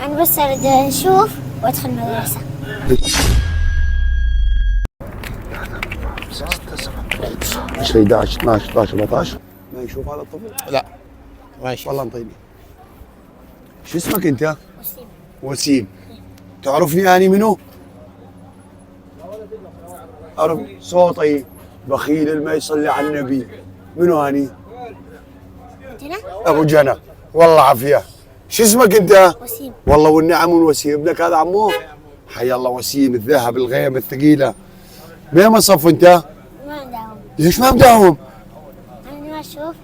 أنا بس أريد أشوف وأدخل مدرسة. عشرة 11 12 13 14 ما يشوف هذا الطفل؟ لا ما يشوف. والله انطيني. شو اسمك انت؟ وسيم. وسيم. تعرفني اني منو؟ أعرف صوتي بخيل ما يصلي على النبي. منو اني؟ جنى. ابو جنى. والله عافيه. شو اسمك انت؟ وسيم. والله والنعم والوسيم. ابنك هذا عموه؟ حي الله وسيم الذهب الغيم الثقيله. بين ما صف انت؟ ما نداوم. ليش ما مداوم؟ أنا ما أشوف.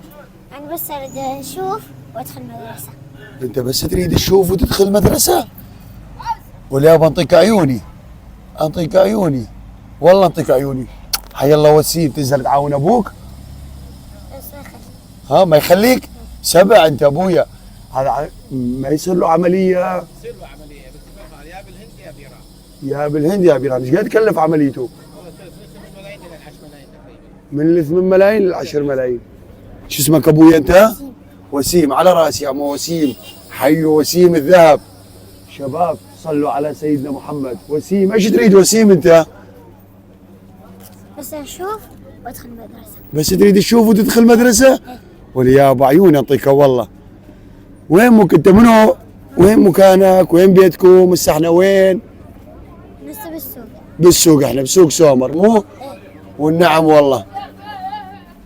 أنا بس أريد أشوف وأدخل مدرسة. انت بس تريد تشوف وتدخل مدرسه؟ ولا بنطيك عيوني. انطيك عيوني. والله انطيك عيوني. حي الله وسيم. تنزل تعاون ابوك؟ بس ما يخلي. ها ما يخليك؟ سبع انت ابويا. هذا ما يصير له عمليه. يصير له عمليه بس يا بالهند يا بايران. يا بالهند يا بايران. ايش قد تكلف عمليته؟ هو 8 ملايين الى 10 ملايين تقريبا. من 8 ملايين ل 10 ملايين. شو اسمك ابويا انت؟ وسيم. على راسي يا عمو وسيم. حي وسيم الذهب. شباب صلوا على سيدنا محمد. وسيم ايش تريد وسيم انت؟ بس أشوف وأدخل مدرسة. بس تريد تشوف وتدخل مدرسه؟ وليا ابو عيون يعطيك والله. وين انت منو؟ وين مكانك؟ وين بيتكم؟ هسه احنا وين؟ لسه بالسوق. بالسوق. احنا بسوق سومر مو؟ والنعم والله.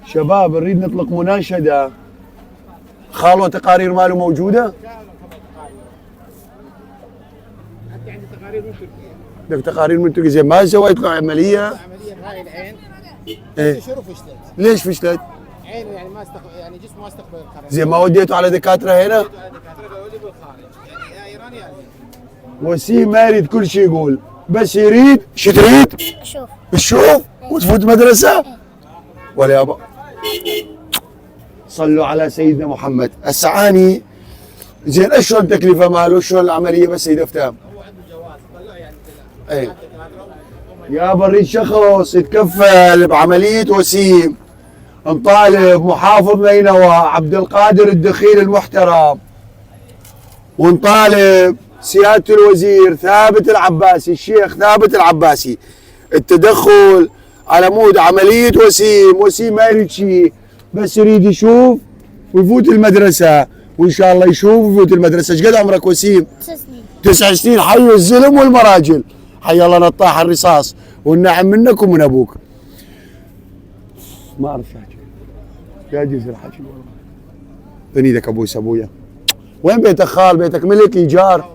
شباب نريد نطلق مناشده. خالو تقارير ماله موجوده؟ انت عندي تقارير من تركيا. بدك تقارير من تركيا. زين ما سويت له عمليه؟ عمليه هاي العين. ايه. شنو فشلت؟ ليش فشلت؟ عينه يعني يعني جسمه ما استقبل القرن. زين ما وديته على دكاتره هنا؟ على دكاتره قالوا لي بالخارج يعني يا ايران يا ألمانيا. وسيم ما يريد كل شيء يقول، بس يريد شو تريد؟ أشوف. تشوف وتفوت مدرسه؟ ولا يابا صلوا على سيدنا محمد. هسه اني زين ايش شلون التكلفه ماله؟ شلون العمليه بس يد افتهم؟ هو عنده جواز طلعه يعني اي يا بريد شخص يتكفل بعمليه وسيم. نطالب محافظ نينوى عبد القادر الدخيل المحترم، ونطالب سياده الوزير ثابت العباسي، الشيخ ثابت العباسي، التدخل على مود عمليه وسيم. وسيم ما يريد شيء، بس يريد يشوف ويفوت المدرسه، وان شاء الله يشوف ويفوت المدرسه. ايش قد عمرك وسيم؟ 9 سنين. 9 سنين. حي الزلم والمراجل. حي الله نطاح الرصاص والنعم منك ومن ابوك. ما اعرف احكي. يعجز الحكي والله. بين ايدك ابوي ابويا. وين بيتك خال؟ بيتك ملك ايجار؟